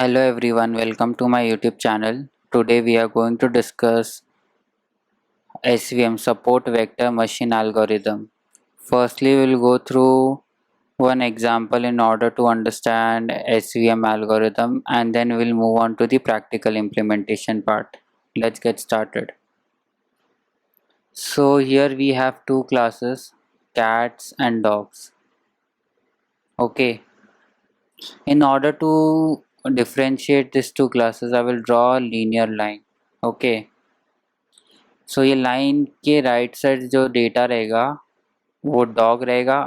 Hello everyone, welcome to my YouTube channel. Today we are going to discuss SVM support vector machine algorithm. Firstly, we'll go through one example in order to understand SVM algorithm and then we'll move on to the practical implementation part. Let's get started. So here we have two classes, cats and dogs. Okay, in order to differentiate these two classes, I will draw a linear line. Okay, सो ये line के right side जो data रहेगा वो dog रहेगा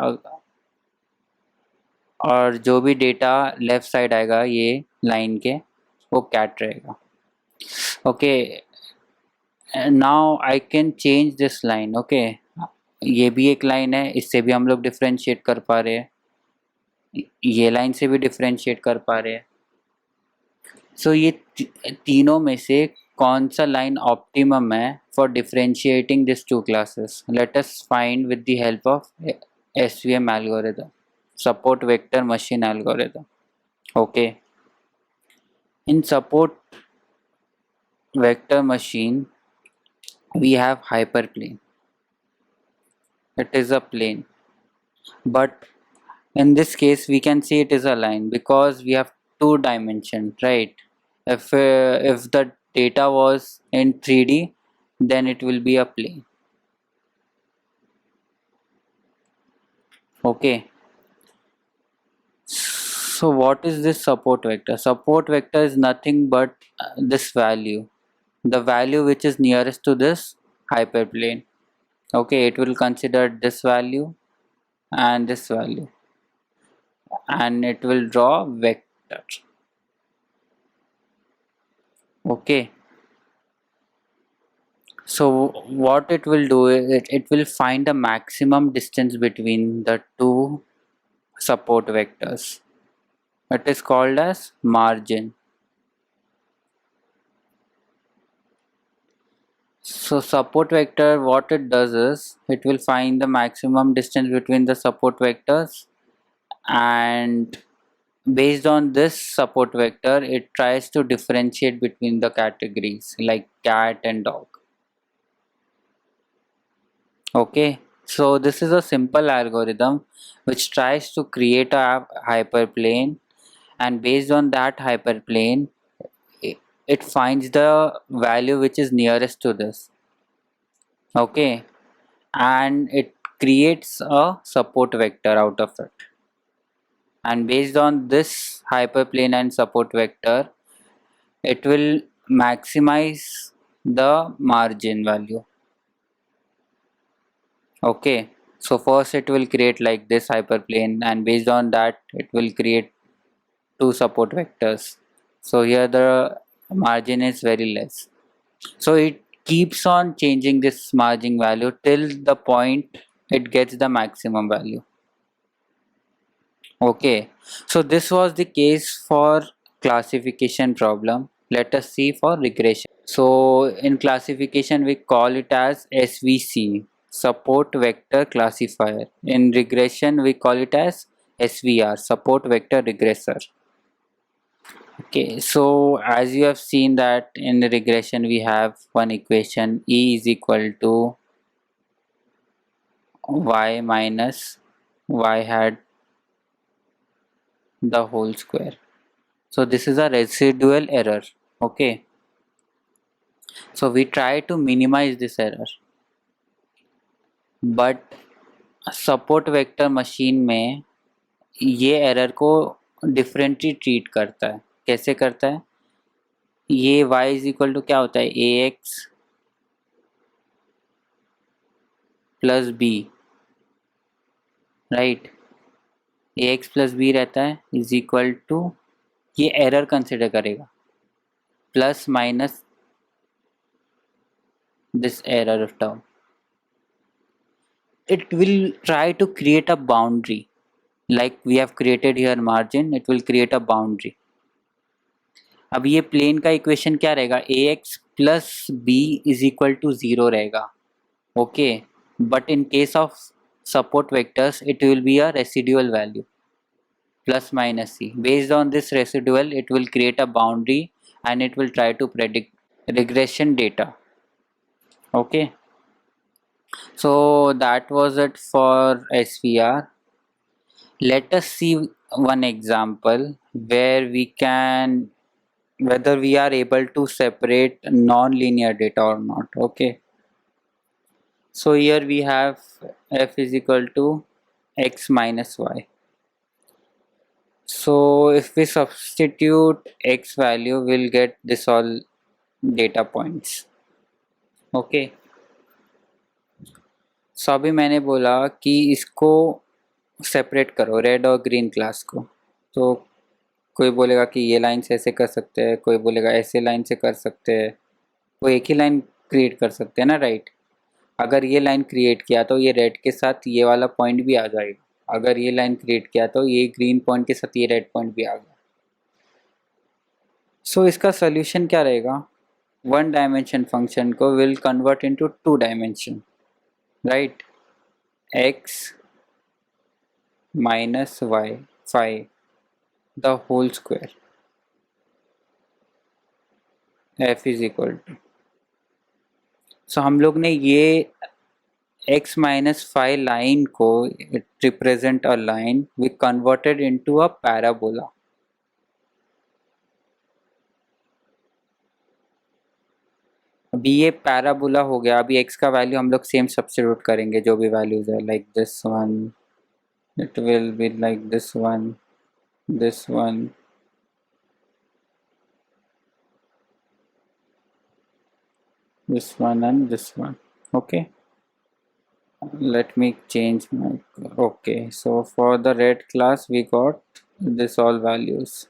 और जो भी data left side आएगा ये लाइन के वो कैट रहेगा. Okay, now I can change this line. Okay, ये भी एक लाइन है, इससे भी हम लोग डिफ्रेंशिएट कर पा रहे हैं, ये लाइन से भी डिफ्रेंशिएट कर पा रहे हैं. सो ये तीनों में से कौन सा लाइन ऑप्टिमम है for differentiating this two classes? Let us find with the help of SVM algorithm, support vector machine algorithm. Okay, in support vector machine we have hyperplane. It is a plane, but in this case we can see it is a line because we have two dimension, right? If the data was in 3D, then it will be a plane. Okay, so what is this support vector? Support vector is nothing but this value, the value which is nearest to this hyperplane. Okay, it will consider this value and this value and it will draw vector. Okay, so what it will do is it will find the maximum distance between the two support vectors. It is called as margin. So support vector, what it does is it will find the maximum distance between the support vectors, and based on this support vector it tries to differentiate between the categories like cat and dog. Okay, so this is a simple algorithm which tries to create a hyperplane, and based on that hyperplane it finds the value which is nearest to this. Okay, and it creates a support vector out of it, and based on this hyperplane and support vector it will maximize the margin value. Okay, so first it will create like this hyperplane, and based on that it will create two support vectors. So here the margin is very less, so it keeps on changing this margin value till the point it gets the maximum value. Okay, so this was the case for classification problem. Let us see for regression. So in classification we call it as SVC, support vector classifier. In regression we call it as SVR, support vector regressor. Okay, so as you have seen that in the regression we have one equation, E is equal to y minus y hat the whole square. So this is a residual error. Okay, so we try to minimize this error, but support vector machine में ये error को differently treat करता है. कैसे करता है? ये y is equal to क्या होता है? ax plus B, right? ax plus B रहता है इज इक्वल टू, ये एरर कंसिडर करेगा, plus minus this error term. It will try to create a boundary like we have created here margin. It will create a boundary. अब ये plane का equation क्या रहेगा? ax plus B is equal to 0 रहेगा. Okay, but in case of support vectors it will be a residual value. plus minus c. Based on this residual, it will create a boundary and it will try to predict regression data. Okay, so that was it for SVR. Let us see one example where we can, whether we are able to separate non-linear data or not. Okay, so here we have f is equal to x minus y. So if we substitute x value, we'll get this all data points. Okay, so अभी मैंने बोला कि इसको separate करो red और green class को, तो कोई बोलेगा कि ये लाइन से ऐसे कर सकते हैं, कोई बोलेगा ऐसे लाइन से कर सकते हैं, कोई एक ही लाइन क्रिएट कर सकते हैं ना, राइट। अगर ये लाइन क्रिएट किया तो ये रेड के साथ ये वाला पॉइंट भी आ जाएगा, अगर ये लाइन क्रिएट किया तो ये ग्रीन पॉइंट के साथ ये रेड पॉइंट भी आ गया। सो इसका सोल्यूशन क्या रहेगा, वन डायमेंशन फंक्शन को will convert into two dimension, right. x minus Y five the whole square f is equal to, so हम लोग ने ये x minus 5 line को represent a line we converted into a parabola. अभी ये parabola हो गया, अभी x का वैल्यू हम लोग सेम सब्स्टिट्यूट करेंगे जो भी वैल्यूज है, like this one, it will be like this one, this one, this one and this one. Okay, let me change my, okay, so for the red class we got this all values.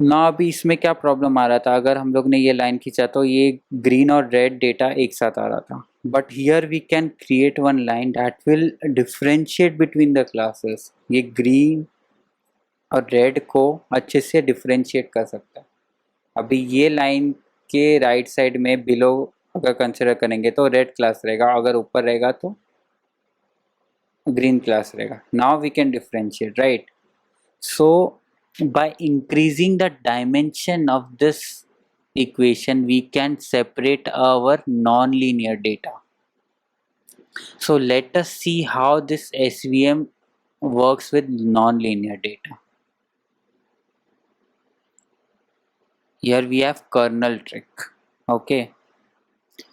ना अभी इसमें क्या problem आ रहा था, अगर हम लोग ने ये लाइन खींचा तो ये ग्रीन और रेड डेटा एक साथ आ रहा था, but here we can create one line that will differentiate between the classes. ये ग्रीन और रेड को अच्छे से डिफरेंशिएट कर सकता है। अभी ये लाइन के राइट साइड में बिलो अगर कंसिडर करेंगे तो रेड क्लास रहेगा, अगर ऊपर रहेगा तो ग्रीन क्लास रहेगा। Now we can differentiate, right. So by increasing the dimension of this equation we can separate our non-linear data. So let us see how this SVM works with non-linear data. Here we have kernel trick. Okay,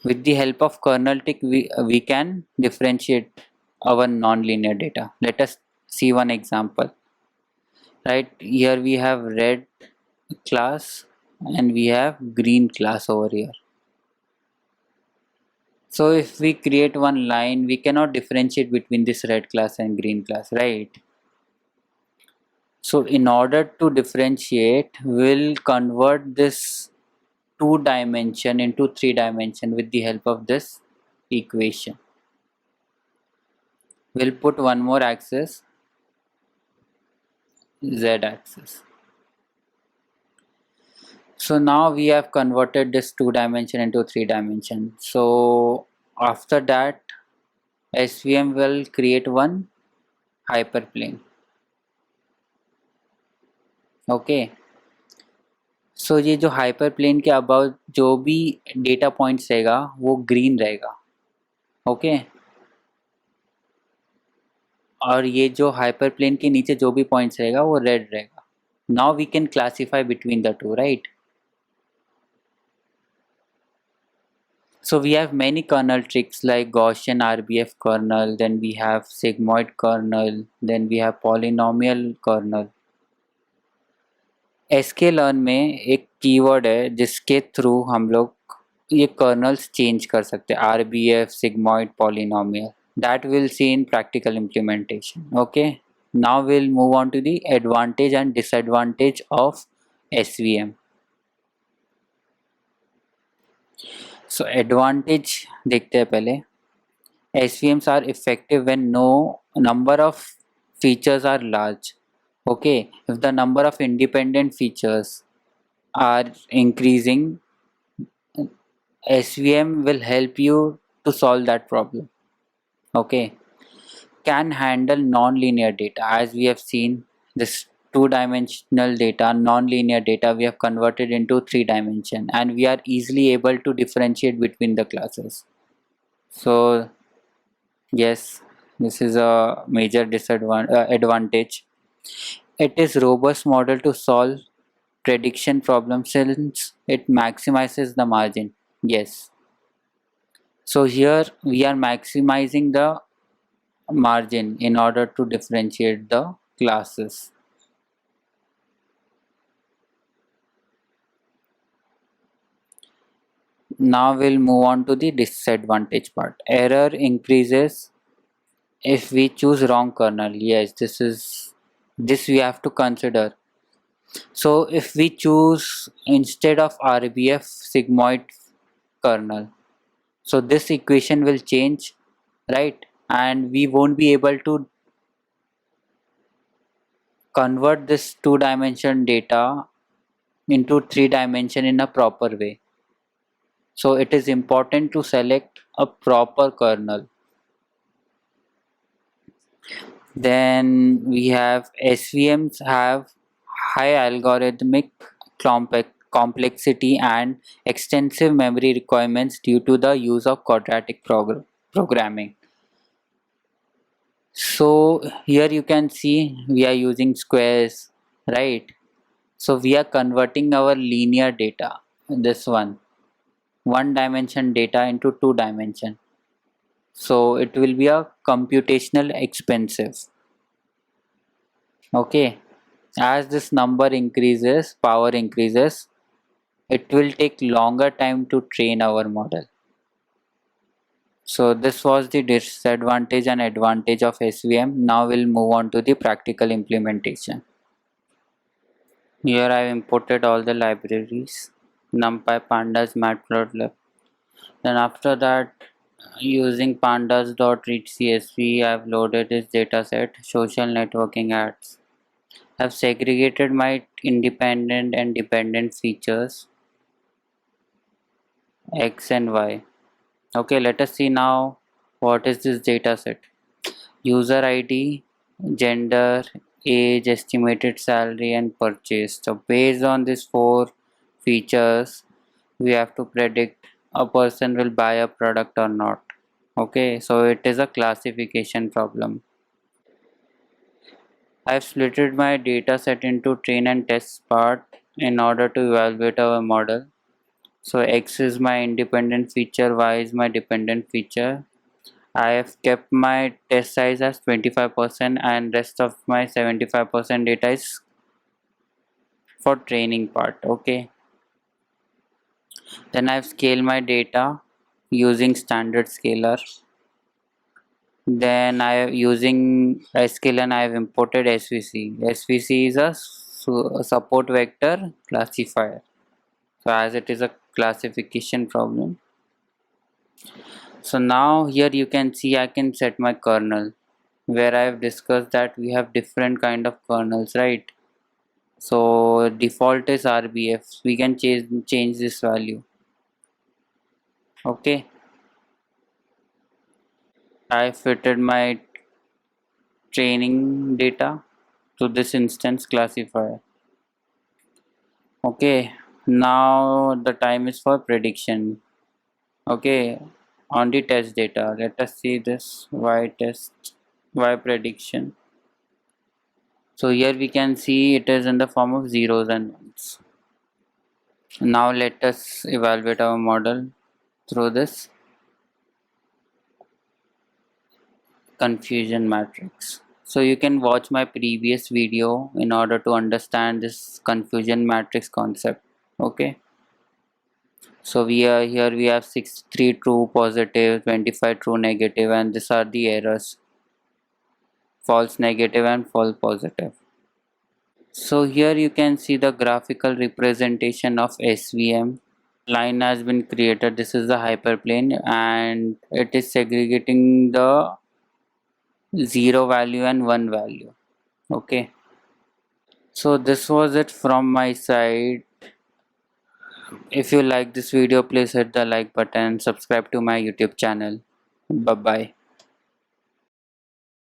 with the help of kernel trick we can differentiate our non-linear data. Let us see one example. Right, here we have red class and we have green class over here. So if we create one line, we cannot differentiate between this red class and green class, right? So in order to differentiate, we'll convert this two dimension into three dimension with the help of this equation. We'll put one more axis, z axis. So now we have converted this two dimension into three dimension. So after that SVM will create one hyperplane. Okay, so ये जो hyperplane के about जो भी data points रहेगा वो green रहेगा, okay और ये जो hyperplane के नीचे जो भी पॉइंट्स रहेगा वो रेड रहेगा. Now we can classify between the two, right? So we have many kernel tricks like Gaussian RBF kernel, then we have sigmoid kernel, then we have polynomial kernel. sklearn में एक keyword है जिसके through हम लोग ये colonel's change कर सकते हैं, RBF, sigmoid, polynomial. That we'll see in practical implementation. Okay, now we'll move on to the advantage and disadvantage of SVM. So advantage देखते हैं पहले. SVMs are effective when no number of features are large. Okay, if the number of independent features are increasing, SVM will help you to solve that problem. Okay, can handle non-linear data. As we have seen, this two-dimensional data, non-linear data, we have converted into 3-dimension, and we are easily able to differentiate between the classes. So yes, this is a major advantage. It is robust model to solve prediction problems since it maximizes the margin. Yes. So here we are maximizing the margin in order to differentiate the classes. Now we'll move on to the disadvantage part. Error increases if we choose wrong kernel. Yes, this we have to consider. So if we choose instead of RBF sigmoid kernel, so this equation will change, right? And we won't be able to convert this two-dimension data into three-dimension in a proper way. So it is important to select a proper kernel. Then we have SVMs have high algorithmic complexity and extensive memory requirements due to the use of quadratic programming. So here you can see we are using squares, right? So we are converting our linear data, this one dimension data into two dimension. So it will be a computational expensive. Okay, as this number increases, power increases, it will take longer time to train our model. So this was the disadvantage and advantage of SVM. Now we'll move on to the practical implementation. Here I have imported all the libraries, NumPy, Pandas, Matplotlib. Then after that, using pandas.readcsv, I have loaded this dataset, social networking ads. I have segregated my independent and dependent features, X and Y. Okay, let us see now what is this dataset. User ID, gender, age, estimated salary, and purchase. So based on these four features, we have to predict a person will buy a product or not. Okay, so it is a classification problem. I have splitted my data set into train and test part in order to evaluate our model. So X is my independent feature, Y is my dependent feature. I have kept my test size as 25% and rest of my 75% data is for training part. Okay, then I have scaled my data using standard scaler. Then I have using sklearn I have imported SVC. SVC is a support vector classifier. So as it is a classification problem. So now here you can see I can set my kernel, where I have discussed that we have different kind of kernels, right? So default is RBF. We can change this value. Okay, I fitted my training data to this instance classifier. Okay, now the time is for prediction. Okay, on the test data, let us see this Y test, Y prediction. So here we can see it is in the form of zeros and ones. Now let us evaluate our model through this confusion matrix. So you can watch my previous video in order to understand this confusion matrix concept. Okay, so we are here, we have 63 true positive, 25 true negative, and these are the errors, false negative and false positive. So here you can see the graphical representation of SVM. Line has been created. This is the hyperplane and it is segregating the 0 value and 1 value. Okay, so this was it from my side. If you like this video, please hit the like button, subscribe to my YouTube channel. Bye bye.